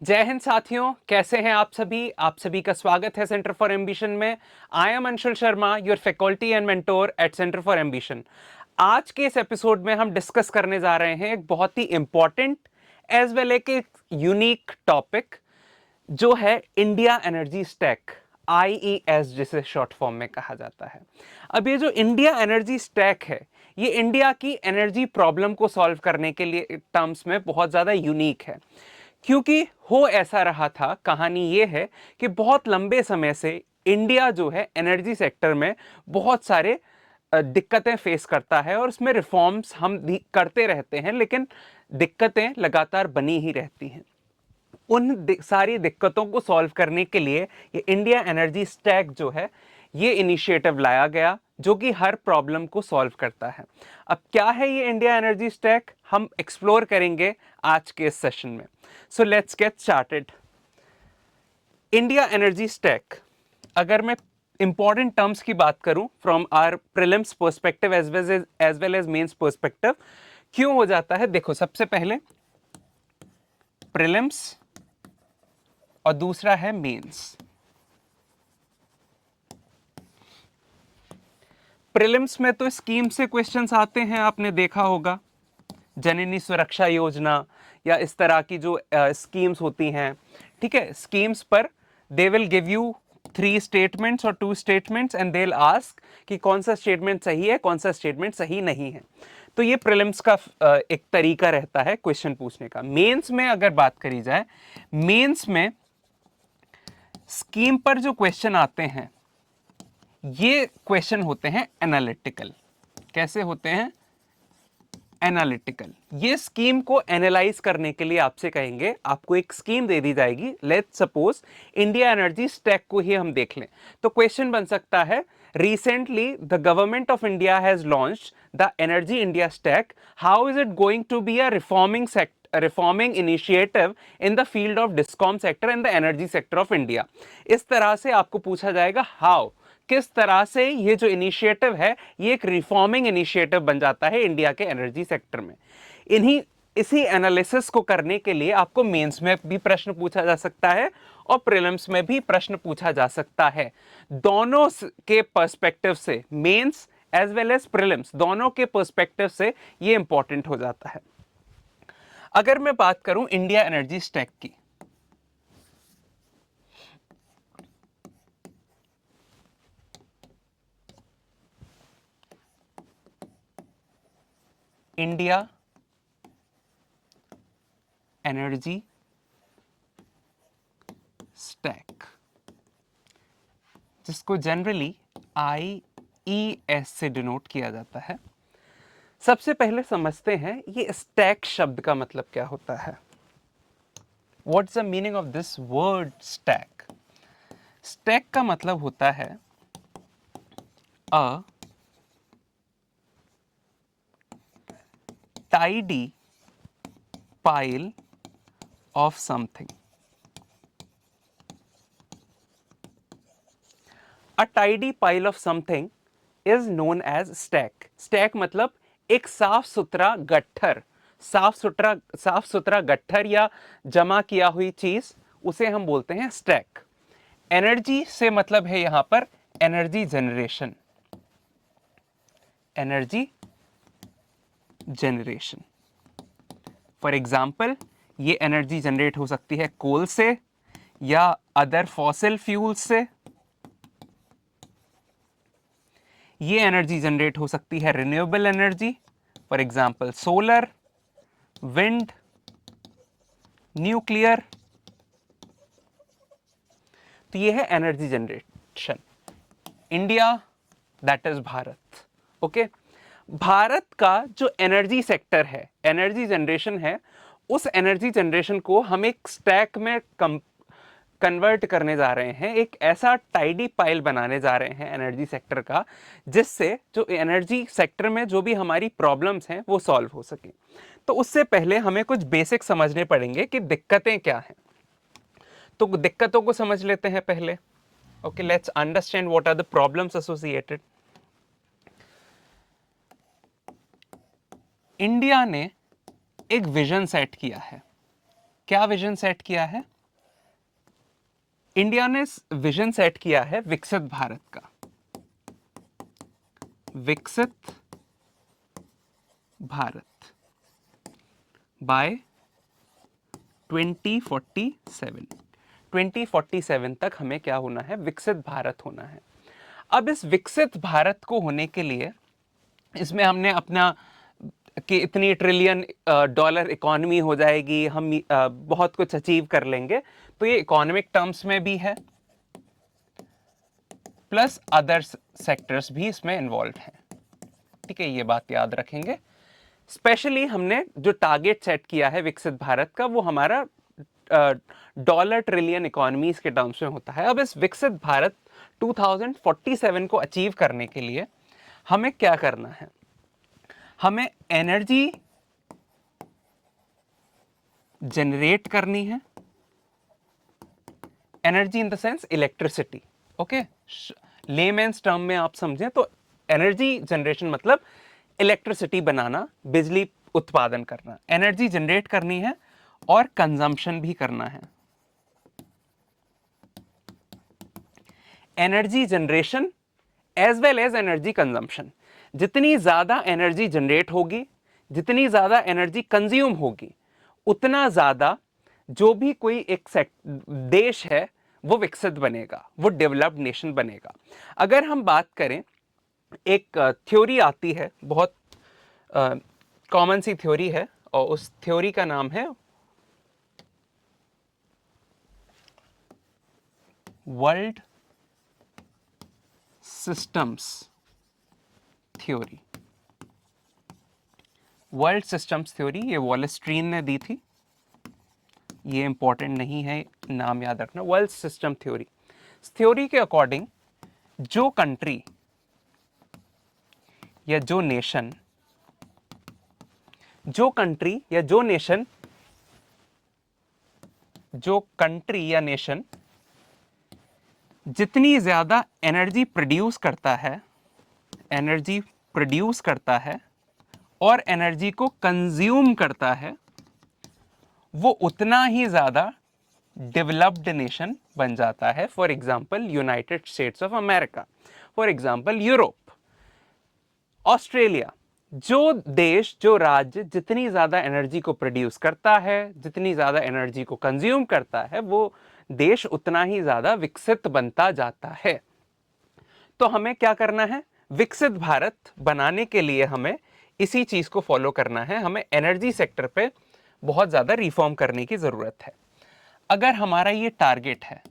जय हिंद साथियों, कैसे हैं आप सभी का स्वागत है सेंटर फॉर एम्बिशन में। I am Anshul Sharma, your faculty and mentor at centre for ambition. आज के इस एपिसोड में हम डिस्कस करने जा रहे हैं एक बहुत ही इंपॉर्टेंट एज वेल एक यूनिक टॉपिक, जो है इंडिया एनर्जी स्टैक, IES जिसे शॉर्ट फॉर्म में कहा जाता है। अब ये जो इंडिया एनर्जी स्टैक है, ये इंडिया की एनर्जी प्रॉब्लम को सॉल्व करने के लिए टर्म्स में बहुत ज़्यादा यूनिक है, क्योंकि हो ऐसा रहा था। कहानी ये है कि बहुत लंबे समय से इंडिया जो है एनर्जी सेक्टर में बहुत सारे दिक्कतें फेस करता है, और उसमें रिफॉर्म्स हम करते रहते हैं, लेकिन दिक्कतें लगातार बनी ही रहती हैं। उन सारी दिक्कतों को सॉल्व करने के लिए ये इंडिया एनर्जी स्टैक जो है, ये इनिशिएटिव लाया गया, जो कि हर प्रॉब्लम को सॉल्व करता है। अब क्या है ये इंडिया एनर्जी स्टैक, हम एक्सप्लोर करेंगे आज के इस सेशन में। So let's get started. India energy stack, अगर मैं इंपॉर्टेंट टर्म्स की बात करूं from our prelims perspective as well as mains perspective, क्यों हो जाता है? देखो, सबसे पहले प्रीलिम्स और दूसरा है मेंस। प्रीलिम्स में तो स्कीम से क्वेश्चंस आते हैं, आपने देखा होगा, जननी सुरक्षा योजना या इस तरह की जो स्कीम्स होती हैं। ठीक है, स्कीम्स पर they will give you 3 statements और 2 statements and they will ask कि कौन सा स्टेटमेंट सही है, कौन सा स्टेटमेंट सही नहीं है। तो ये प्रीलिम्स का एक तरीका रहता है क्वेश्चन पूछने का। मेंस में अगर बात करी जाए, मेंस में स्कीम पर जो क्वेश्चन आते हैं, ये क्वेश्चन होते हैं एनालिटिकल। कैसे होते हैं? एनालिटिकल। ये स्कीम को एनालाइज करने के लिए आपसे कहेंगे, आपको एक स्कीम दे दी जाएगी, let's suppose India energy stack को ही हम देख लें, तो क्वेश्चन बन सकता है, recently the government of India has launched the Energy India Stack. How is it going to be a reforming initiative in the field of discom sector and the energy sector of India? इस तरह से आपको पूछा जाएगा how, किस तरह से ये जो इनिशिएटिव है, ये एक रिफॉर्मिंग इनिशिएटिव बन जाता है इंडिया के एनर्जी सेक्टर में। इसी एनालिसिस को करने के लिए आपको मेंस में भी प्रश्न पूछा जा सकता है और प्रीलिम्स में भी प्रश्न पूछा जा सकता है। दोनों के पर्सपेक्टिव से, mains as well as prelims, दोनों के पर्सपेक्टिव से ये इंपॉर्टेंट हो जाता है। अगर मैं बात करूं इंडिया एनर्जी स्टैक की, इंडिया एनर्जी स्टैक, जिसको जनरली IES से डिनोट किया जाता है, सबसे पहले समझते हैं ये स्टैक शब्द का मतलब क्या होता है। What's the meaning of this word stack? Stack का मतलब होता है अ tidy pile of something. A tidy pile of something is known as stack. Stack मतलब एक साफ सुथरा गट्ठर, साफ सुथरा गट्ठर या जमा किया हुई चीज, उसे हम बोलते हैं स्टैक। एनर्जी से मतलब है यहां पर energy generation, energy generation. For example, ये एनर्जी जनरेट हो सकती है कोल से या अदर फॉसिल फ्यूल से। ये एनर्जी जनरेट हो सकती है renewable energy, for example solar, wind, nuclear. तो ये है energy generation. India, that is Bharat. Okay, Bharat का जो एनर्जी सेक्टर है, एनर्जी जनरेशन है, उस एनर्जी जनरेशन को हम एक स्टैक में कन्वर्ट करने जा रहे हैं, एक ऐसा टाइडी पाइल बनाने जा रहे हैं एनर्जी सेक्टर का, जिससे जो एनर्जी सेक्टर में जो भी हमारी प्रॉब्लम्स हैं वो सॉल्व हो सके। तो उससे पहले हमें कुछ बेसिक समझने पड़ेंगे कि दिक्कतें क्या हैं। तो दिक्कतों को समझ लेते हैं पहले। Okay, let's understand what are the problems associated. India ने एक विजन सेट किया है क्या विजन सेट किया है? इंडिया ने विजन सेट किया है विकसित भारत का, विकसित भारत बाय 2047। 2047 तक हमें क्या होना है? विकसित भारत होना है। अब इस विकसित भारत को होने के लिए इसमें हमने अपना कि इतनी ट्रिलियन डॉलर इकोनॉमी हो जाएगी, हम बहुत कुछ अचीव कर लेंगे, तो ये इकोनॉमिक टर्म्स में भी है, प्लस अदर सेक्टर्स भी इसमें इन्वॉल्व हैं। ठीक है, ये बात याद रखेंगे। स्पेशली हमने जो टारगेट सेट किया है विकसित भारत का, वो हमारा डॉलर ट्रिलियन इकोनॉमीज के टर्म्स में होता है। अब इस विकसित भारत 2047 को अचीव करने के लिए हमें क्या करना है? हमें एनर्जी जनरेट करनी है, energy in the sense electricity. Okay, layman's term में आप समझें तो एनर्जी जनरेशन मतलब इलेक्ट्रिसिटी बनाना, बिजली उत्पादन करना, एनर्जी जनरेट करनी है और कंजम्पशन भी करना है। Energy generation as well as energy consumption. जितनी ज्यादा एनर्जी जनरेट होगी, जितनी ज्यादा एनर्जी कंज्यूम होगी, उतना ज्यादा जो भी कोई एक देश है वो विकसित बनेगा, वो डेवलप्ड नेशन बनेगा। अगर हम बात करें, एक थ्योरी आती है, बहुत कॉमन सी थ्योरी है, और उस थ्योरी का नाम है world systems theory. World systems theory ये वॉलेस्ट्रीन ने दी थी, ये इंपॉर्टेंट नहीं है, नाम याद रखना। वर्ल्ड सिस्टम थ्योरी, थ्योरी के अकॉर्डिंग जो कंट्री या जो नेशन, जो कंट्री या जो नेशन, जो कंट्री या नेशन जितनी ज्यादा एनर्जी प्रोड्यूस करता है, एनर्जी प्रोड्यूस करता है और एनर्जी को कंज्यूम करता है, वो उतना ही ज्यादा डेवलप्ड नेशन बन जाता है। For example United states of America, for example Europe, Australia. जो देश, जो राज्य जितनी ज्यादा एनर्जी को प्रोड्यूस करता है, जितनी ज्यादा एनर्जी को कंज्यूम करता है, वो देश उतना ही ज्यादा विकसित बनता जाता है। तो हमें क्या करना है? विकसित भारत बनाने के लिए हमें इसी चीज को फॉलो करना है। हमें एनर्जी सेक्टर पे बहुत ज्यादा रिफॉर्म करने की जरूरत है। अगर हमारा ये टारगेट है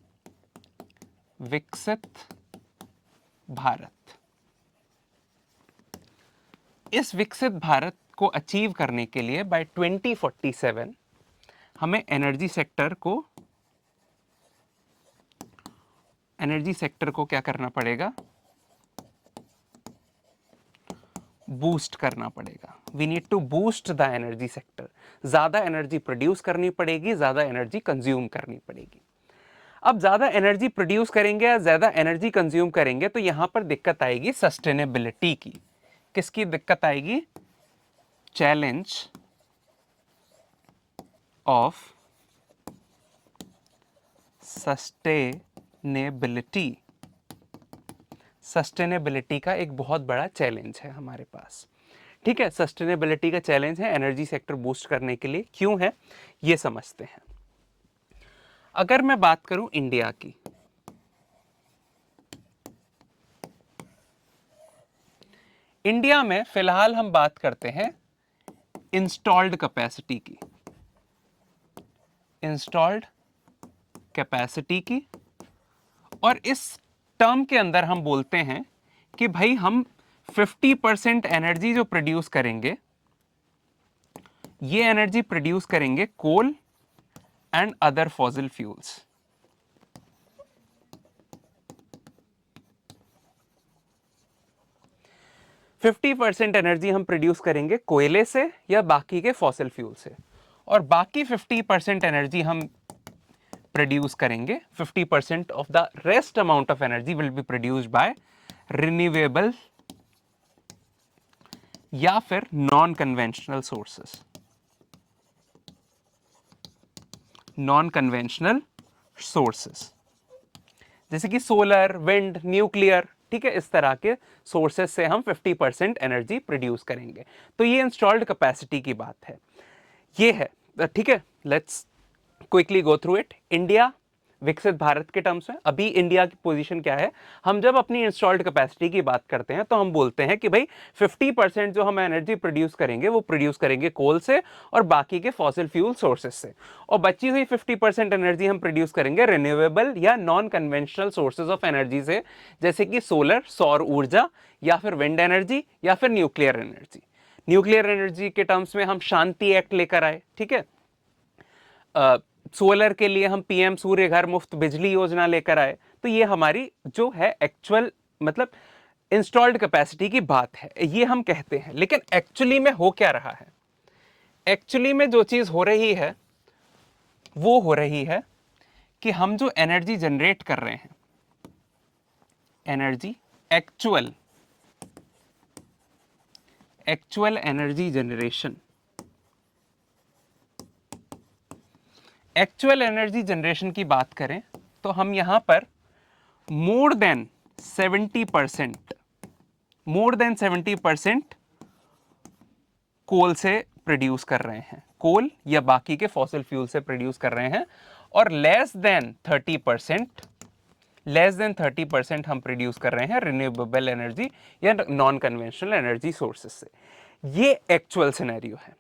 विकसित भारत, इस विकसित भारत को अचीव करने के लिए बाय 2047 हमें एनर्जी सेक्टर को क्या करना पड़ेगा? बूस्ट करना पड़ेगा। We need to boost the energy sector. ज्यादा एनर्जी प्रोड्यूस करनी पड़ेगी, ज्यादा एनर्जी कंज्यूम करनी पड़ेगी। अब ज्यादा एनर्जी प्रोड्यूस करेंगे या ज्यादा एनर्जी कंज्यूम करेंगे तो यहां पर दिक्कत आएगी सस्टेनेबिलिटी की। किसकी दिक्कत आएगी? Challenge of sustainability. सस्टेनेबिलिटी का एक बहुत बड़ा चैलेंज है हमारे पास। ठीक है, सस्टेनेबिलिटी का चैलेंज है एनर्जी सेक्टर बूस्ट करने के लिए। क्यों है ये समझते हैं। अगर मैं बात करूं इंडिया की, इंडिया में फिलहाल हम बात करते हैं इंस्टॉल्ड कैपेसिटी की, इंस्टॉल्ड कैपेसिटी की। और इस टर्म के अंदर हम बोलते हैं कि भाई हम 50% एनर्जी जो प्रोड्यूस करेंगे, ये एनर्जी प्रोड्यूस करेंगे coal and other fossil fuels. Fifty percent energy हम प्रोड्यूस करेंगे कोयले से या बाकी के फॉसिल फ्यूल से, और बाकी 50% एनर्जी हम प्रोड्यूस करेंगे, 50% of the rest amount of energy will be produced by renewable या फिर non conventional sources. Non conventional sources, जैसे कि सोलर, विंड, न्यूक्लियर, ठीक है, इस तरह के सोर्सेस से हम 50% एनर्जी प्रोड्यूस करेंगे। तो ये इंस्टॉल्ड कैपेसिटी की बात है, ये है, ठीक है। Let's quickly go through it. India, विकसित भारत के टर्म्स में अभी इंडिया की पोजीशन क्या है? हम जब अपनी इंस्टॉल्ड कैपेसिटी की बात करते हैं तो हम बोलते हैं कि भाई 50% जो हम एनर्जी प्रोड्यूस करेंगे वो प्रोड्यूस करेंगे कोल से और बाकी के फॉसिल फ्यूल सोर्सेस से, और बची हुई 50% एनर्जी हम प्रोड्यूस करेंगे रिन्यूएबल या non conventional sources of energy से, जैसे कि सोलर, सौर ऊर्जा, या फिर विंड एनर्जी, या फिर न्यूक्लियर एनर्जी। न्यूक्लियर एनर्जी के टर्म्स में हम शांति एक्ट लेकर आए, ठीक है। सोलर के लिए हम पीएम सूर्य घर मुफ्त बिजली योजना लेकर आए। तो ये हमारी जो है एक्चुअल मतलब इंस्टॉल्ड कैपेसिटी की बात है, ये हम कहते हैं। लेकिन एक्चुअली में हो क्या रहा है? एक्चुअली में जो चीज हो रही है वो हो रही है कि हम जो एनर्जी जनरेट कर रहे हैं, energy, actual energy generation, actual energy generation की बात करें तो हम यहां पर मोर देन 70% कोल से प्रोड्यूस कर रहे हैं, कोल या बाकी के फॉसिल फ्यूल से प्रोड्यूस कर रहे हैं, और लेस देन 30% हम प्रोड्यूस कर रहे हैं रिन्यूएबल एनर्जी या नॉन कन्वेंशनल एनर्जी सोर्सेस से। ये एक्चुअल सिनेरियो है।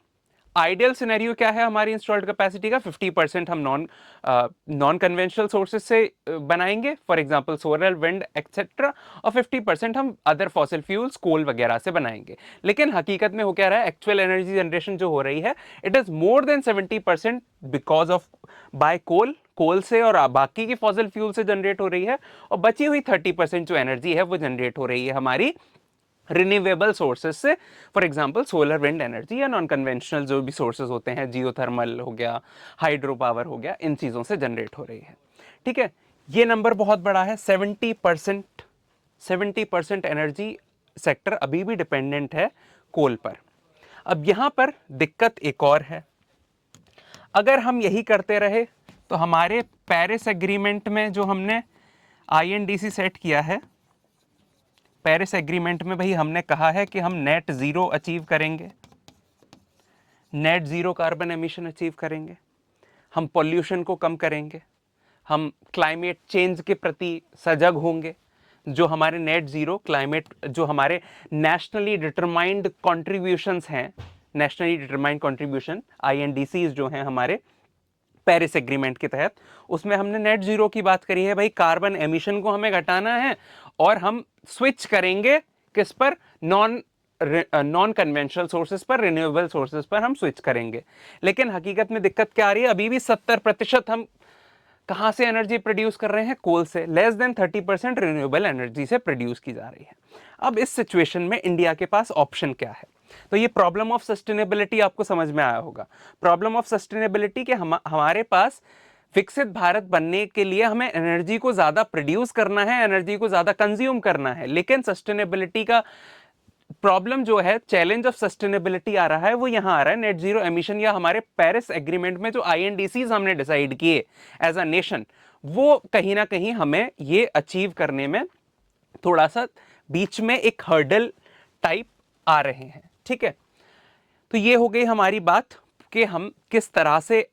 आइडियल सिनेरियो क्या है हमारी इंस्टॉल्ड कैपेसिटी का? 50% हम नॉन कन्वेंशनल सोर्सेज से बनाएंगे, for example solar, wind etcetera, और 50% हम अदर फॉसिल फ्यूल्स, कोल वगैरह से बनाएंगे। लेकिन हकीकत में हो क्या रहा है? एक्चुअल एनर्जी जनरेशन जो हो रही है, it is more than 70% because of by coal से और बाकी की फॉसिल फ्यूल से जनरेट हो रही है, और बची हुई 30% जो एनर्जी है वो जनरेट हो रही है हमारी रिन्यूएबल सोर्सेज से, for example solar, wind energy, या नॉन कन्वेंशनल जो भी सोर्सेज होते हैं, जियोथर्मल हो गया, हाइड्रो पावर हो गया, इन चीज़ों से जनरेट हो रही है, ठीक है। ये नंबर बहुत बड़ा है। 70% एनर्जी सेक्टर अभी भी डिपेंडेंट है कोल पर। अब यहां पर दिक्कत एक और है, अगर हम यही करते रहे तो हमारे पेरिस एग्रीमेंट में जो हमने आईएनडीसी सेट किया है, पेरिस एग्रीमेंट में भाई हमने कहा है कि हम नेट जीरो अचीव करेंगे, net zero carbon emission achieve करेंगे, हम पॉल्यूशन को कम करेंगे, हम क्लाइमेट चेंज के प्रति सजग होंगे, जो हमारे नेट जीरो क्लाइमेट, जो हमारे नेशनली डिटरमाइंड कॉन्ट्रीब्यूशंस हैं, नेशनली डिटरमाइंड कॉन्ट्रीब्यूशन आईएनडीसीज जो हैं हमारे पेरिस एग्रीमेंट के तहत, उसमें हमने नेट जीरो की बात करी है। भाई कार्बन एमिशन को हमें घटाना है और हम स्विच करेंगे किस पर? नॉन कन्वेंशनल सोर्सेज पर, रिन्यूएबल सोर्सेज पर हम स्विच करेंगे। लेकिन हकीकत में दिक्कत क्या आ रही है? अभी भी 70% हम कहां से एनर्जी प्रोड्यूस कर रहे हैं? कोल से। लेस देन 30% रिन्यूएबल एनर्जी से प्रोड्यूस की जा रही है। अब इस सिचुएशन में इंडिया के पास ऑप्शन क्या है? तो ये प्रॉब्लम ऑफ सस्टेनेबिलिटी आपको समझ में आया होगा। प्रॉब्लम ऑफ सस्टेनेबिलिटी के हमारे पास विकसित भारत बनने के लिए हमें एनर्जी को ज्यादा प्रोड्यूस करना है, एनर्जी को ज्यादा कंज्यूम करना है, लेकिन सस्टेनेबिलिटी का प्रॉब्लम जो है, चैलेंज ऑफ सस्टेनेबिलिटी आ रहा है, वो यहां आ रहा है नेट जीरो एमिशन, या हमारे पेरिस एग्रीमेंट में जो आईएनडीसीज हमने डिसाइड किए एज अ नेशन, वो कहीं ना कहीं हमें ये अचीव करने में थोड़ा सा बीच में एक हर्डल टाइप आ रहे हैं, ठीक है। तो ये हो गई हमारी बात कि हम किस तरह से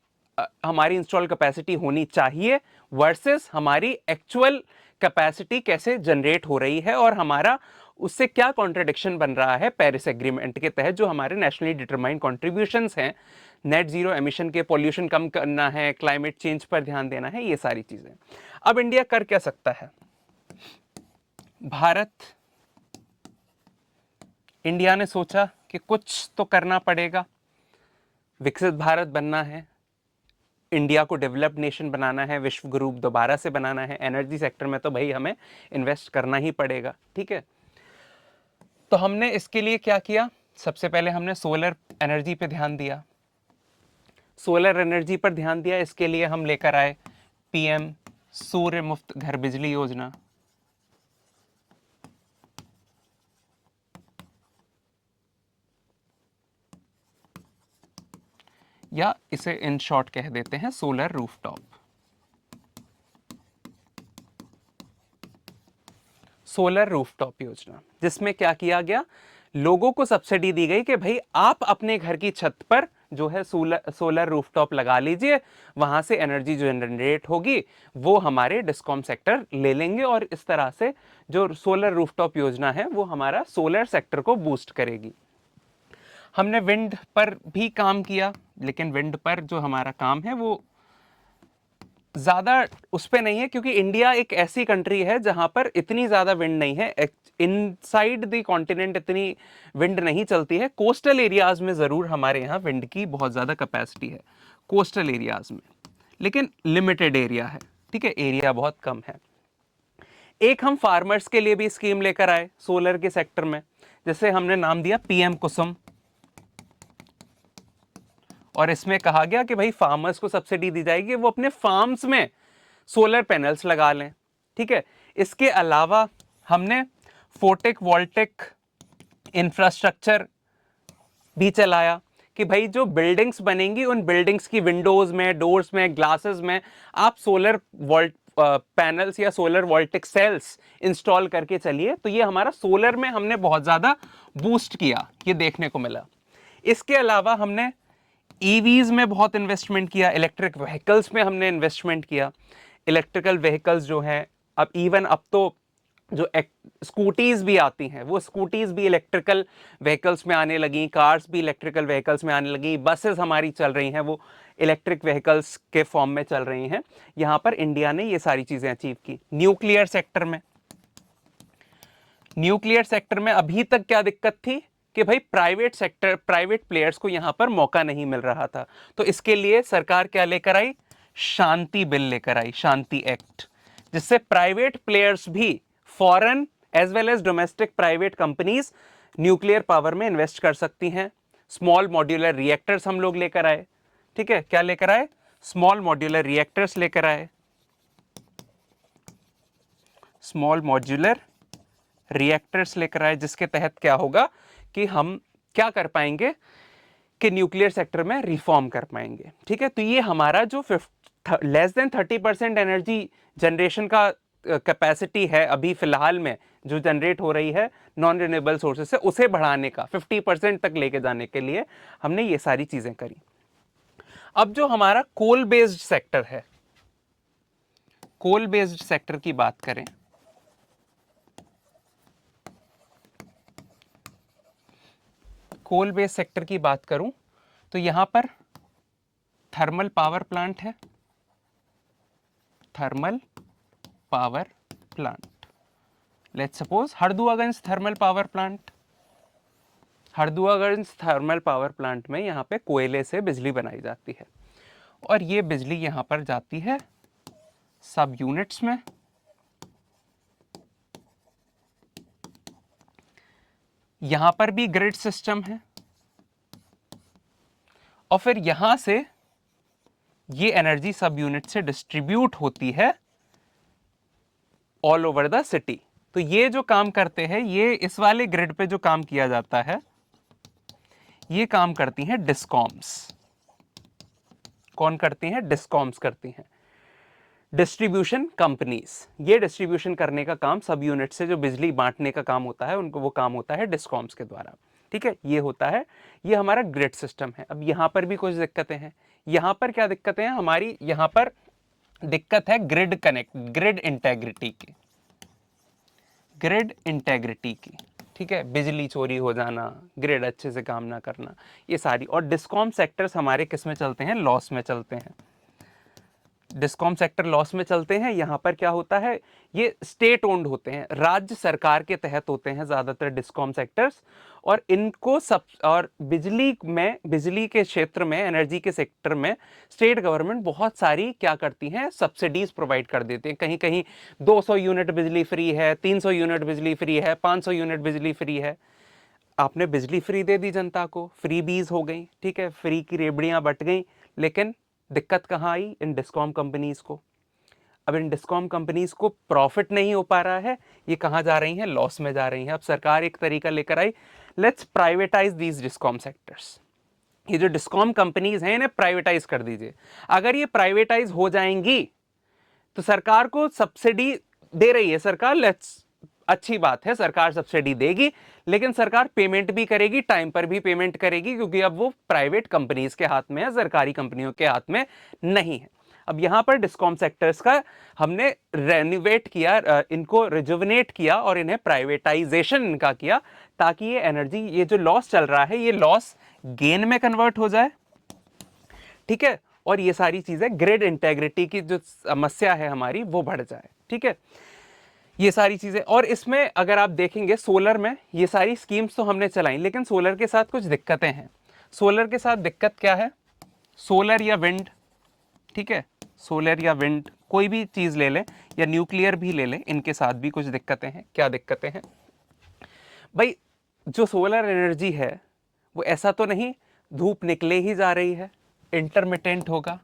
हमारी इंस्टॉल कैपेसिटी होनी चाहिए वर्सेस हमारी एक्चुअल कैपेसिटी कैसे जनरेट हो रही है, और हमारा उससे क्या कॉन्ट्रडिक्शन बन रहा है पेरिस एग्रीमेंट के तहत, जो हमारे नेशनली डिटरमाइंड कॉन्ट्रीब्यूशंस हैं, नेट जीरो एमिशन के, पॉल्यूशन कम करना है, क्लाइमेट चेंज पर ध्यान देना है, ये सारी चीजें। अब इंडिया कर क्या सकता है? इंडिया ने सोचा कि कुछ तो करना पड़ेगा, विकसित भारत बनना है, इंडिया को डेवलप्ड नेशन बनाना है, विश्व गुरु दोबारा से बनाना है, एनर्जी सेक्टर में तो भाई हमें इन्वेस्ट करना ही पड़ेगा, ठीक है। तो हमने इसके लिए क्या किया? सबसे पहले हमने सोलर एनर्जी पे ध्यान दिया, सोलर एनर्जी पर ध्यान दिया। इसके लिए हम लेकर आए पीएम सूर्य मुफ्त घर बिजली योजना। या इसे इन शॉर्ट कह देते हैं सोलर रूफटॉप। सोलर रूफटॉप योजना, जिसमें क्या किया गया, लोगों को सब्सिडी दी गई कि भाई आप अपने घर की छत पर जो है सोलर रूफटॉप लगा लीजिए, वहां से एनर्जी जो जनरेट होगी वो हमारे डिस्कॉम सेक्टर ले लेंगे, और इस तरह से जो सोलर रूफटॉप योजना है वो हमारा सोलर सेक्टर को बूस्ट करेगी। हमने विंड पर भी काम किया, लेकिन विंड पर जो हमारा काम है वो ज्यादा उस पे नहीं है, क्योंकि इंडिया एक ऐसी कंट्री है जहां पर इतनी ज्यादा विंड नहीं है। इनसाइड द कॉन्टिनेंट इतनी विंड नहीं चलती है। कोस्टल एरियाज में जरूर हमारे यहाँ विंड की बहुत ज्यादा कैपेसिटी है, कोस्टल एरियाज में, लेकिन लिमिटेड एरिया है, ठीक है, एरिया बहुत कम है। एक हम फार्मर्स के लिए भी स्कीम लेकर आए सोलर के सेक्टर में, जैसे हमने नाम दिया पीएम कुसुम, और इसमें कहा गया कि भाई फार्मर्स को सब्सिडी दी जाएगी, वो अपने फार्म्स में सोलर पैनल्स लगा लें, ठीक है। इसके अलावा हमने फोटिक वोल्टिक इंफ्रास्ट्रक्चर भी चलाया कि भाई जो बिल्डिंग्स बनेंगी उन बिल्डिंग्स की विंडोज में, डोर्स में, ग्लासेस में आप सोलर पैनल्स या सोलर वोल्टिक सेल्स इंस्टॉल करके चलिए। तो ये हमारा सोलर में हमने बहुत ज्यादा बूस्ट किया, ये देखने को मिला। इसके अलावा हमने ईवीज में बहुत इन्वेस्टमेंट किया, इलेक्ट्रिक व्हीकल्स में हमने इन्वेस्टमेंट किया। इलेक्ट्रिकल व्हीकल्स जो हैं, अब इवन अब तो जो स्कूटीज भी आती हैं, वो स्कूटीज भी इलेक्ट्रिकल व्हीकल्स में आने लगी, कार्स भी इलेक्ट्रिकल व्हीकल्स में आने लगी, बसेस हमारी चल रही हैं वो इलेक्ट्रिक व्हीकल्स के फॉर्म में चल रही हैं। यहां पर इंडिया ने ये सारी चीजें अचीव की। न्यूक्लियर सेक्टर में अभी तक क्या दिक्कत थी कि भाई प्राइवेट प्लेयर्स को यहां पर मौका नहीं मिल रहा था। तो इसके लिए सरकार क्या लेकर आई, शांति बिल लेकर आई, शांति एक्ट, जिससे प्राइवेट प्लेयर्स भी, foreign as well as domestic private companies nuclear power में इन्वेस्ट कर सकती हैं। स्मॉल मॉड्यूलर रिएक्टर्स हम लोग लेकर आए, ठीक है, क्या लेकर आए, स्मॉल मॉड्यूलर रिएक्टर्स लेकर आए। स्मॉल मॉड्यूलर रिएक्टर्स लेकर आए, जिसके तहत क्या होगा कि हम क्या कर पाएंगे कि न्यूक्लियर सेक्टर में रिफॉर्म कर पाएंगे, ठीक है। तो ये हमारा जो लेस देन 30% एनर्जी जनरेशन का कैपेसिटी है अभी फिलहाल में जो जनरेट हो रही है नॉन रिन्यूएबल सोर्सेज से, उसे बढ़ाने का 50% तक लेके जाने के लिए हमने ये सारी चीजें करी। अब जो हमारा कोल बेस्ड सेक्टर है, कोल बेस्ड सेक्टर की बात करें, कोल बेस्ड सेक्टर की बात करूं तो यहां पर थर्मल पावर प्लांट है, thermal power plant. Let's suppose Harduaganj thermal power plant. Harduaganj thermal power plant में यहां पे कोयले से बिजली बनाई जाती है, और ये बिजली यहां पर जाती है सब यूनिट्स में। यहां पर भी ग्रिड सिस्टम है, और फिर यहां से ये एनर्जी सब यूनिट से डिस्ट्रीब्यूट होती है ऑल ओवर द सिटी। तो ये जो काम करते हैं, ये इस वाले ग्रिड पे जो काम किया जाता है, ये काम करती हैं डिस्कॉम्स। कौन करती हैं, डिस्कॉम्स करती हैं, डिस्ट्रीब्यूशन कंपनीज। ये डिस्ट्रीब्यूशन करने का काम, सब यूनिट से जो बिजली बांटने का काम होता है उनको, वो काम होता है डिस्कॉम्स के द्वारा, ठीक है। ये होता है, ये हमारा ग्रिड सिस्टम है। अब यहां पर भी कुछ दिक्कतें हैं। यहां पर क्या दिक्कतें हैं हमारी, यहां पर दिक्कत है ग्रिड इंटेग्रिटी की, ग्रिड इंटेग्रिटी की, ठीक है। बिजली चोरी हो जाना, ग्रिड अच्छे से काम ना करना, ये सारी। और डिस्कॉम सेक्टर्स हमारे किस में चलते हैं, लॉस में चलते हैं। डिस्कॉम सेक्टर लॉस में चलते हैं। यहां पर क्या होता है, ये स्टेट ओन्ड होते हैं, राज्य सरकार के तहत होते हैं ज्यादातर डिस्कॉम सेक्टर्स, और इनको सब, और बिजली में, बिजली के क्षेत्र में, एनर्जी के सेक्टर में स्टेट गवर्नमेंट बहुत सारी क्या करती हैं, सब्सिडीज प्रोवाइड कर देते हैं। कहीं कहीं 200 यूनिट बिजली फ्री है, 300 यूनिट बिजली फ्री है, 500 यूनिट बिजली फ्री है। आपने बिजली फ्री दे दी जनता को, फ्री बीज हो गई, ठीक है, फ्री की रेबड़ियां बट गई, लेकिन दिक्कत कहाँ आई, इन डिस्कॉम कंपनीज को। अब इन डिस्कॉम कंपनीज को प्रॉफिट नहीं हो पा रहा है, ये कहाँ जा रही हैं, लॉस में जा रही हैं। अब सरकार एक तरीका लेकर आई, let's privatise these discom sectors. ये जो डिस्कॉम कंपनीज हैं इन्हें प्राइवेटाइज कर दीजिए। अगर ये प्राइवेटाइज हो जाएंगी तो सरकार को सब्सिडी दे रही है सरकार, लेट्स अच्छी बात है, सरकार सब्सिडी देगी, लेकिन सरकार पेमेंट भी करेगी, टाइम पर भी पेमेंट करेगी, क्योंकि अब वो प्राइवेट कंपनीज के हाथ में है, सरकारी कंपनियों के हाथ में नहीं है। अब यहां पर डिस्कॉम सेक्टर्स का हमने रेनोवेट किया, इनको रिजुवनेट किया और इन्हें प्राइवेटाइजेशन इनका किया, ताकि ये एनर्जी, ये जो लॉस चल रहा है, ये लॉस गेन में कन्वर्ट हो जाए। ठीक है, और ये सारी चीजें, ग्रिड इंटेग्रिटी की जो समस्या है हमारी वो बढ़ जाए। ठीक है, ये सारी चीजें। और इसमें अगर आप देखेंगे सोलर में ये सारी स्कीम्स तो हमने चलाई, लेकिन सोलर के साथ कुछ दिक्कतें हैं। सोलर के साथ दिक्कत क्या है? सोलर या विंड, ठीक है, सोलर या विंड कोई भी चीज ले लें, या न्यूक्लियर भी ले लें, इनके साथ भी कुछ दिक्कतें हैं। क्या दिक्कतें हैं भाई? जो सोलर एनर्जी है वो ऐसा तो नहीं धूप निकले ही जा रही है, इंटरमिटेंट होगा,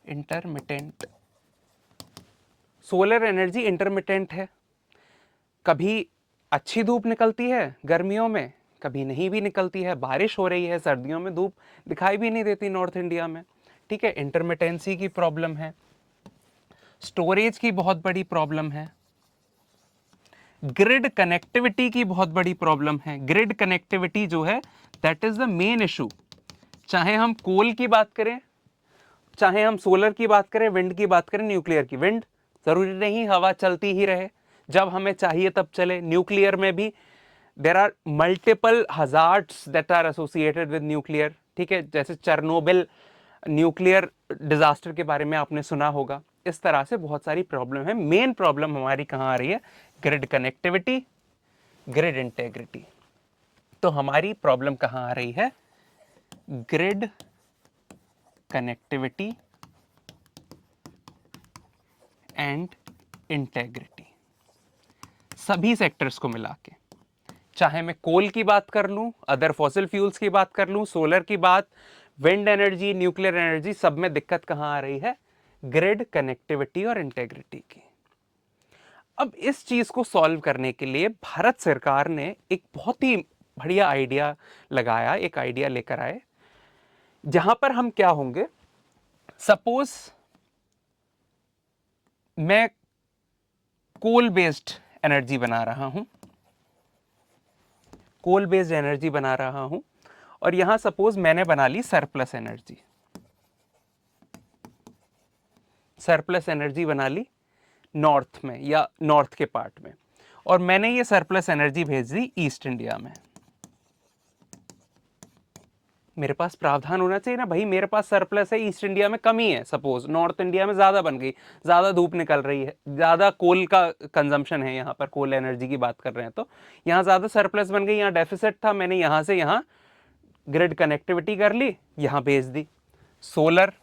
इंटरमिटेंट। सोलर एनर्जी इंटरमिटेंट है, कभी अच्छी धूप निकलती है गर्मियों में, कभी नहीं भी निकलती है, बारिश हो रही है सर्दियों में, धूप दिखाई भी नहीं देती नॉर्थ इंडिया में। ठीक है, इंटरमिटेंसी की प्रॉब्लम है, स्टोरेज की बहुत बड़ी प्रॉब्लम है, ग्रिड कनेक्टिविटी की बहुत बड़ी प्रॉब्लम है। ग्रिड कनेक्टिविटी जो है that is the main issue. चाहे हम कोल की बात करें, चाहे हम सोलर की बात करें, विंड की बात करें, न्यूक्लियर की, विंड जरूरी नहीं हवा चलती ही रहे, जब हमें चाहिए तब चले। न्यूक्लियर में भी there are multiple hazards that are associated with nuclear. ठीक है, जैसे चेरनोबिल न्यूक्लियर डिजास्टर के बारे में आपने सुना होगा। इस तरह से बहुत सारी प्रॉब्लम है। मेन प्रॉब्लम हमारी कहाँ आ रही है? Grid connectivity, grid integrity. तो हमारी प्रॉब्लम कहाँ आ रही है? ग्रिड कनेक्टिविटी एंड इंटेग्रिटी, सभी सेक्टर्स को मिला के। चाहे मैं कोल की बात कर लूं, अदर फॉसिल फ्यूल्स की बात कर लूं, सोलर की बात, विंड एनर्जी, न्यूक्लियर एनर्जी, सब में दिक्कत कहां आ रही है? ग्रिड कनेक्टिविटी और इंटेग्रिटी की। अब इस चीज को सॉल्व करने के लिए भारत सरकार ने एक बहुत ही बढ़िया आइडिया लगाया, एक आइडिया लेकर आए, जहां पर हम क्या होंगे, सपोज मैं कोल बेस्ड एनर्जी बना रहा हूं, कोल बेस्ड एनर्जी बना रहा हूं, और यहां सपोज मैंने बना ली सरप्लस एनर्जी, सरप्लस एनर्जी बना ली नॉर्थ में या नॉर्थ के पार्ट में, और मैंने ये सरप्लस एनर्जी भेज दी ईस्ट इंडिया में। मेरे पास प्रावधान होना चाहिए ना भाई, मेरे पास सरप्लस है, ईस्ट इंडिया में कमी है, सपोज नॉर्थ इंडिया में ज्यादा बन गई, ज्यादा धूप निकल रही है, ज्यादा कोल का कंजम्पशन है, यहाँ पर कोल एनर्जी की बात कर रहे हैं, तो यहाँ ज्यादा सरप्लस बन गई, यहाँ डेफिसिट था, मैंने यहाँ से यहाँ ग्रिड कनेक्टिविटी कर ली, यहाँ भेज दी। सोलर,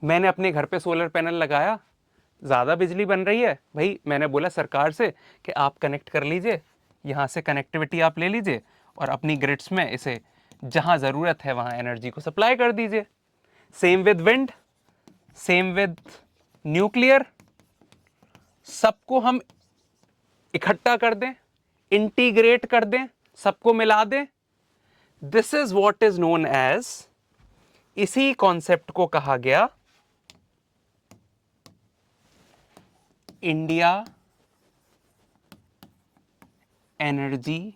मैंने अपने घर पे सोलर पैनल लगाया, ज़्यादा बिजली बन रही है भाई, मैंने बोला सरकार से कि आप कनेक्ट कर लीजिए, यहाँ से कनेक्टिविटी आप ले लीजिए और अपनी ग्रिड्स में इसे जहाँ ज़रूरत है वहाँ एनर्जी को सप्लाई कर दीजिए। Same with wind, same with nuclear, सबको हम इकट्ठा कर दें, इंटीग्रेट कर दें, सबको मिला दें। This is what is known as, इसी कॉन्सेप्ट को कहा गया इंडिया एनर्जी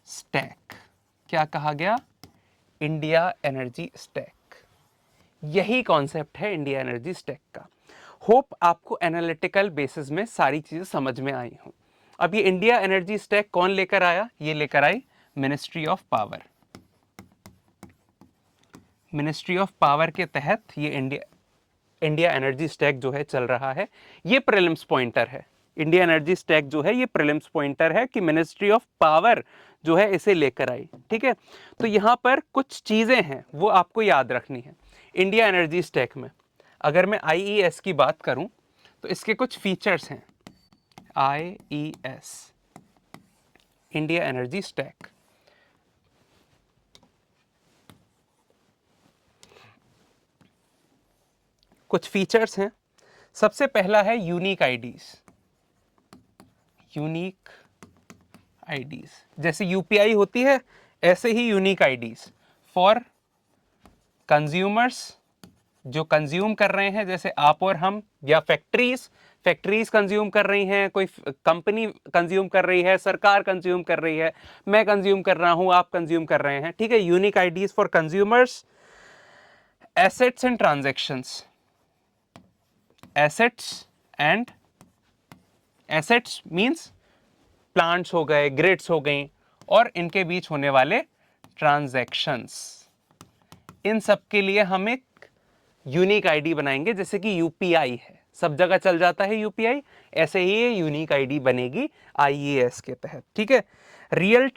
स्टैक। क्या कहा गया? India energy stack. यही कॉन्सेप्ट है इंडिया एनर्जी स्टैक का। होप आपको एनालिटिकल बेसिस में सारी चीजें समझ में आई हों। अब ये इंडिया एनर्जी स्टैक कौन लेकर आया? ये लेकर आई ministry of power. Ministry of power के तहत ये इंडिया एनर्जी स्टैक जो है चल रहा है। ये प्रीलिम्स पॉइंटर है, इंडिया एनर्जी स्टैक जो है ये प्रीलिम्स पॉइंटर है कि मिनिस्ट्री ऑफ पावर जो है इसे लेकर आई। ठीक है, तो यहां पर कुछ चीजें हैं वो आपको याद रखनी है। इंडिया एनर्जी स्टैक में अगर मैं आईईएस की बात करूं तो इसके कुछ फीचर्स हैं। आईईएस, इंडिया एनर्जी स्टैक, कुछ फीचर्स हैं। सबसे पहला है यूनिक आईडीज, यूनिक आईडीज, जैसे यूपीआई होती है ऐसे ही यूनिक आईडीज फॉर कंज्यूमर्स जो कंज्यूम कर रहे हैं, जैसे आप और हम, या फैक्ट्रीज कंज्यूम कर रही हैं, कोई कंपनी कंज्यूम कर रही है, सरकार कंज्यूम कर रही है, मैं कंज्यूम कर रहा हूं, आप कंज्यूम कर रहे हैं, ठीक है। Unique IDs for consumers, assets and transactions, assets means plants हो गए, ग्रिड्स हो गई, और इनके बीच होने वाले ट्रांजैक्शंस, इन सब के लिए हम एक यूनिक आईडी बनाएंगे। जैसे कि यूपीआई है, सब जगह चल जाता है यूपीआई, ऐसे ही ये यूनिक आईडी बनेगी आईईएस के तहत, ठीक है। Real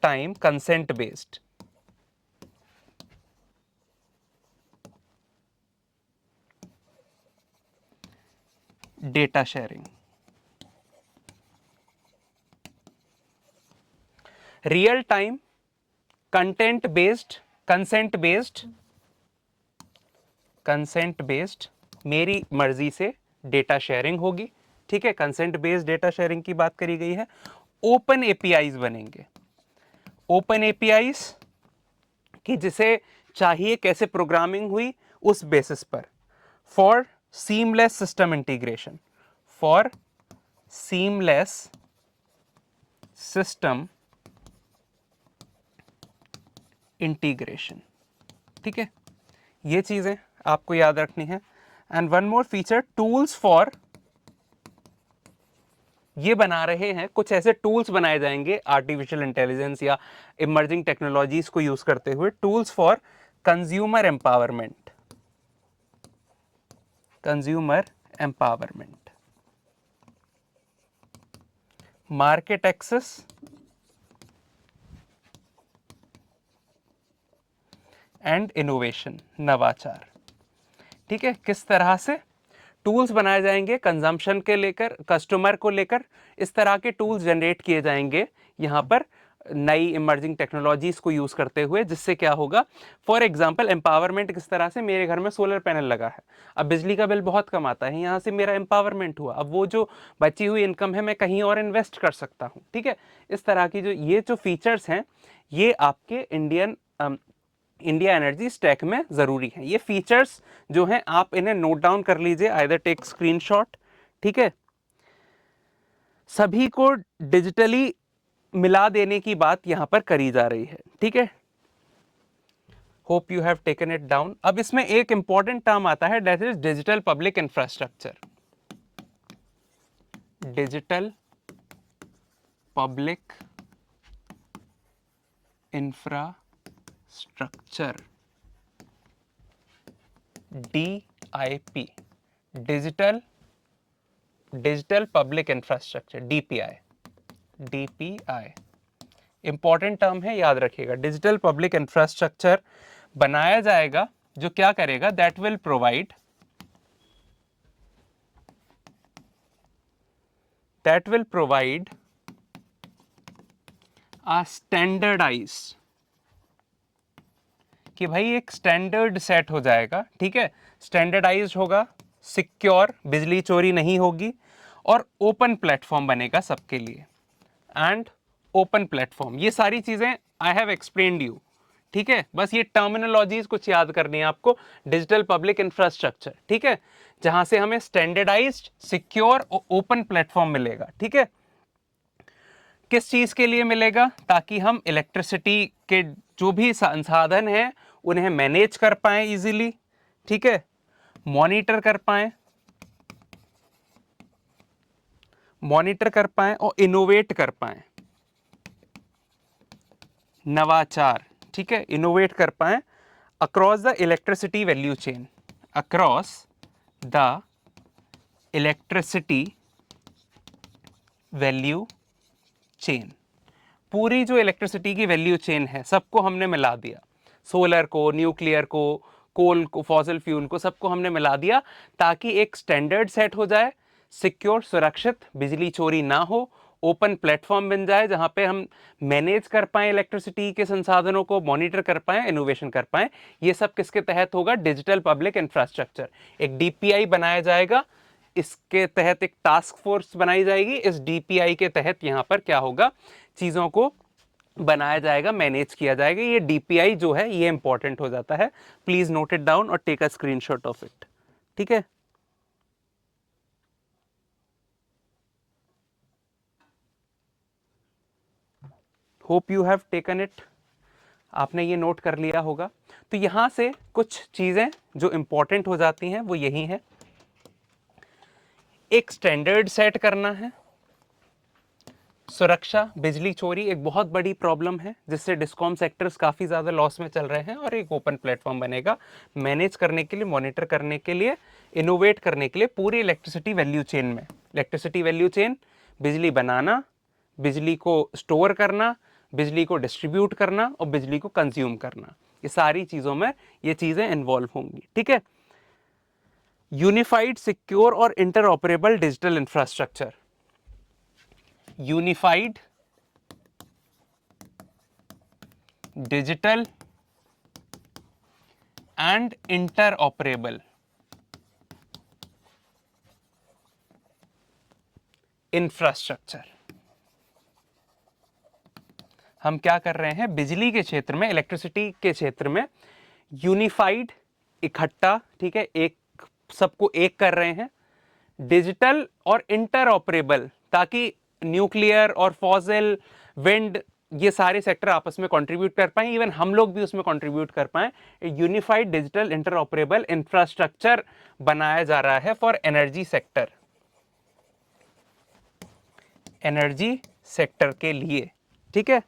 time consent based, data sharing, real time consent based मेरी मर्जी से डेटा शेयरिंग होगी, ठीक है। कंसेंट बेस्ड डेटा शेयरिंग की बात करी गई है। ओपन एपीआईज बनेंगे, ओपन एपीआईज कि जिसे चाहिए कैसे प्रोग्रामिंग हुई उस बेसिस पर, for seamless system integration, for seamless system integration, ठीक है। ये चीजें आपको याद रखनी है। And one more feature, tools for, ये बना रहे हैं कुछ ऐसे टूल्स बनाए जाएंगे आर्टिफिशियल इंटेलिजेंस या इमर्जिंग टेक्नोलॉजीज को यूज करते हुए, tools for consumer empowerment, market access, and innovation, नवाचार, ठीक है। किस तरह से टूल्स बनाए जाएंगे कंजम्पशन के लेकर, कस्टमर को लेकर, इस तरह के टूल्स जनरेट किए जाएंगे यहाँ पर नई इमर्जिंग टेक्नोलॉजीज को यूज करते हुए, जिससे क्या होगा, फॉर एग्जांपल एम्पावरमेंट किस तरह से, मेरे घर में सोलर पैनल लगा है, अब बिजली का बिल बहुत कम आता है, यहाँ से मेरा एम्पावरमेंट हुआ, अब वो जो बची हुई इनकम है मैं कहीं और इन्वेस्ट कर सकता हूँ, ठीक है। इस तरह की ये जो फीचर्स हैं ये आपके इंडिया एनर्जी स्टैक में जरूरी है। ये फीचर्स जो हैं आप इन्हें नोट डाउन कर लीजिए, आइदर टेक स्क्रीनशॉट, ठीक है। सभी को डिजिटली मिला देने की बात यहां पर करी जा रही है, ठीक है। Hope you have taken it down. अब इसमें एक इंपॉर्टेंट टर्म आता है, that is digital public infrastructure, digital public infrastructure, DIP, digital public infrastructure, DPI important term है, याद रखिएगा। डिजिटल पब्लिक इंफ्रास्ट्रक्चर बनाया जाएगा जो क्या करेगा, that will provide a standardized, कि भाई एक स्टैंडर्ड सेट हो जाएगा, ठीक है, स्टैंडर्डाइज्ड होगा, सिक्योर, बिजली चोरी नहीं होगी, और ओपन प्लेटफॉर्म बनेगा सबके लिए। एंड ओपन प्लेटफॉर्म, ये सारी चीजें आई हैव एक्सप्लेन्ड यू, ठीक है। बस ये टर्मिनोलॉजीज कुछ याद करनी है आपको। डिजिटल पब्लिक इंफ्रास्ट्रक्चर, ठीक है, जहां से हमें स्टैंडर्डाइज्ड, सिक्योर और ओपन प्लेटफॉर्म मिलेगा, ठीक है। किस चीज के लिए मिलेगा, ताकि हम इलेक्ट्रिसिटी के जो भी संसाधन हैं उन्हें मैनेज कर पाएं इजीली, ठीक है, मॉनिटर कर पाएं और इनोवेट कर पाएं, नवाचार, ठीक है, इनोवेट कर पाएं across the electricity value chain, across the electricity value chain. पूरी जो इलेक्ट्रिसिटी की वैल्यू चेन है सबको हमने मिला दिया, सोलर को, न्यूक्लियर को, कोल को, फॉसिल फ्यूल को, सबको हमने मिला दिया, ताकि एक स्टैंडर्ड सेट हो जाए, सिक्योर, सुरक्षित, बिजली चोरी ना हो, ओपन प्लेटफॉर्म बन जाए जहां पे हम मैनेज कर पाएं इलेक्ट्रिसिटी के संसाधनों को, मॉनिटर कर पाएं, इनोवेशन कर पाएं। ये सब किसके तहत होगा, डिजिटल पब्लिक इंफ्रास्ट्रक्चर। एक DPI बनाया जाएगा इसके तहत एक टास्क फोर्स बनाई जाएगी, इस डीपीआई के तहत यहाँ पर क्या होगा, चीज़ों को बनाया जाएगा, मैनेज किया जाएगा। ये डीपीआई जो है ये इंपॉर्टेंट हो जाता है, प्लीज नोट इट डाउन और take a screenshot of it. ठीक है, hope you have taken it, आपने ये नोट कर लिया होगा। तो यहां से कुछ चीजें जो इंपॉर्टेंट हो जाती हैं वो यही है, एक स्टैंडर्ड सेट करना है। सुरक्षा, बिजली चोरी एक बहुत बड़ी प्रॉब्लम है जिससे डिस्कॉम सेक्टर्स काफ़ी ज़्यादा लॉस में चल रहे हैं, और एक ओपन प्लेटफॉर्म बनेगा मैनेज करने के लिए, मॉनिटर करने के लिए, इनोवेट करने के लिए पूरी इलेक्ट्रिसिटी वैल्यू चेन में। इलेक्ट्रिसिटी वैल्यू चेन, बिजली बनाना, बिजली को स्टोर करना, बिजली को डिस्ट्रीब्यूट करना और बिजली को कंज्यूम करना, ये सारी चीज़ों में ये चीज़ें इन्वॉल्व होंगी। ठीक है, यूनिफाइड, सिक्योर और interoperable digital infrastructure, unified digital and interoperable infrastructure. हम क्या कर रहे हैं, बिजली के क्षेत्र में, इलेक्ट्रिसिटी के क्षेत्र में यूनिफाइड, इकट्ठा, ठीक है, एक सबको एक कर रहे हैं, डिजिटल और इंटरऑपरेबल, ताकि न्यूक्लियर और फॉसिल, विंड, ये सारे सेक्टर आपस में कंट्रीब्यूट कर पाए, इवन हम लोग भी उसमें कंट्रीब्यूट कर पाए। यूनिफाइड डिजिटल इंटरऑपरेबल इंफ्रास्ट्रक्चर बनाया जा रहा है for energy sector, energy sector के लिए। ठीक है,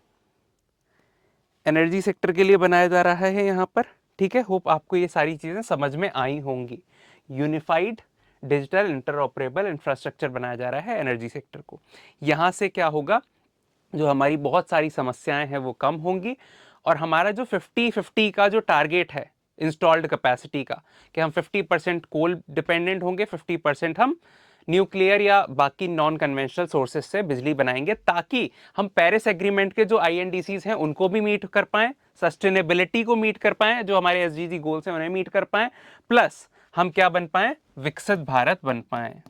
एनर्जी सेक्टर के लिए बनाया जा रहा है यहां पर। ठीक है, होप आपको ये सारी चीजें समझ में आई होंगी। यूनिफाइड डिजिटल इंटरऑपरेबल इंफ्रास्ट्रक्चर बनाया जा रहा है एनर्जी सेक्टर को। यहां से क्या होगा, जो हमारी बहुत सारी समस्याएं हैं वो कम होंगी, और हमारा जो 50-50 का जो टारगेट है इंस्टॉल्ड कैपेसिटी का, कि हम 50% कोल डिपेंडेंट होंगे, 50% हम न्यूक्लियर या बाकी नॉन कन्वेंशनल सोर्सेज से बिजली बनाएंगे, ताकि हम पेरिस एग्रीमेंट के जो INDCs हैं उनको भी मीट कर पाएं, सस्टेनेबिलिटी को मीट कर पाएं, जो हमारे SDG गोल्स हैं उन्हें मीट कर पाएं, प्लस हम क्या बन पाएं, विकसित भारत बन पाएं।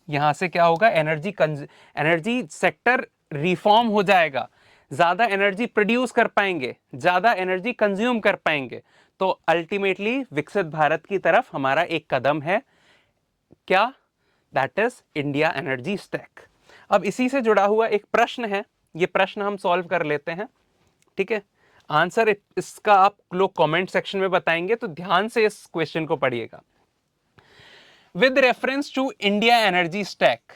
यहां से क्या होगा, एनर्जी सेक्टर रिफॉर्म हो जाएगा, ज्यादा एनर्जी प्रोड्यूस कर पाएंगे, ज्यादा एनर्जी कंज्यूम कर पाएंगे, तो अल्टीमेटली विकसित भारत की तरफ हमारा एक कदम है। क्या, that is India energy stack. अब इसी से जुड़ा हुआ एक प्रश्न है, ये प्रश्न हम सॉल्व कर लेते हैं। ठीक है, आंसर इसका आप लोग कमेंट सेक्शन में बताएंगे, तो ध्यान से इस क्वेश्चन को पढ़िएगा। With reference to India energy stack,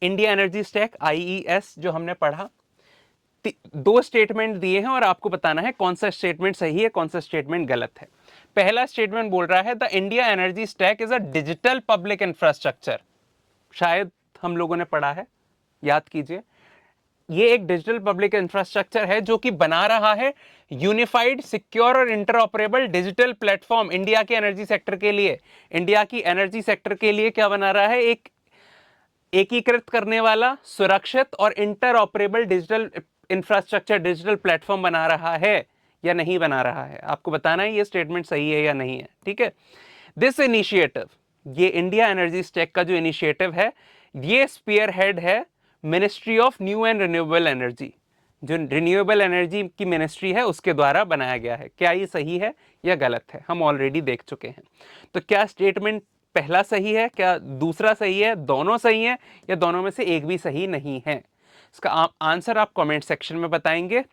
India energy stack IES जो हमने पढ़ा, दो स्टेटमेंट दिए हैं और आपको बताना है कौन सा स्टेटमेंट सही है, कौन सा स्टेटमेंट गलत है। पहला स्टेटमेंट बोल रहा है the India energy stack is a digital public infrastructure, शायद हम लोगों ने पढ़ा है, याद कीजिए, ये एक डिजिटल पब्लिक इंफ्रास्ट्रक्चर है जो कि बना रहा है यूनिफाइड, सिक्योर और इंटरऑपरेबल डिजिटल प्लेटफॉर्म इंडिया के एनर्जी सेक्टर के लिए। इंडिया की एनर्जी सेक्टर के लिए क्या बना रहा है, एक एकीकृत करने वाला, सुरक्षित और interoperable digital infrastructure, digital platform बना रहा है या नहीं बना रहा है, आपको बताना है ये स्टेटमेंट सही है या नहीं है। ठीक है, दिस इनिशिएटिव, ये इंडिया एनर्जी स्टैक का जो इनिशिएटिव है, ये स्पीयर हेड है ministry of new and renewable energy, जो रिन्यूएबल एनर्जी की मिनिस्ट्री है उसके द्वारा बनाया गया है। क्या ये सही है या गलत है, हम ऑलरेडी देख चुके हैं। तो क्या स्टेटमेंट पहला सही है, क्या दूसरा सही है, दोनों सही है, या दोनों में से एक भी सही नहीं है? इसका आंसर आप कमेंट सेक्शन में बताएंगे।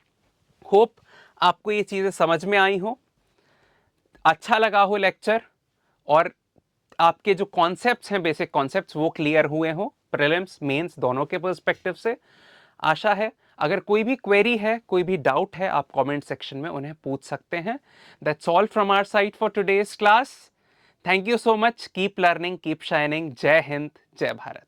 होप आपको ये चीजें समझ में आई हो, अच्छा लगा हो लेक्चर, और आपके जो कॉन्सेप्ट्स हैं, बेसिक कॉन्सेप्ट्स, वो क्लियर हुए हो प्रीलिम्स मेंस दोनों के पर्सपेक्टिव से। आशा है, अगर कोई भी क्वेरी है, कोई भी डाउट है, आप कमेंट सेक्शन में उन्हें पूछ सकते हैं। That's all from our side for today's class. Thank you so much, keep learning, keep shining. जय हिंद, जय भारत।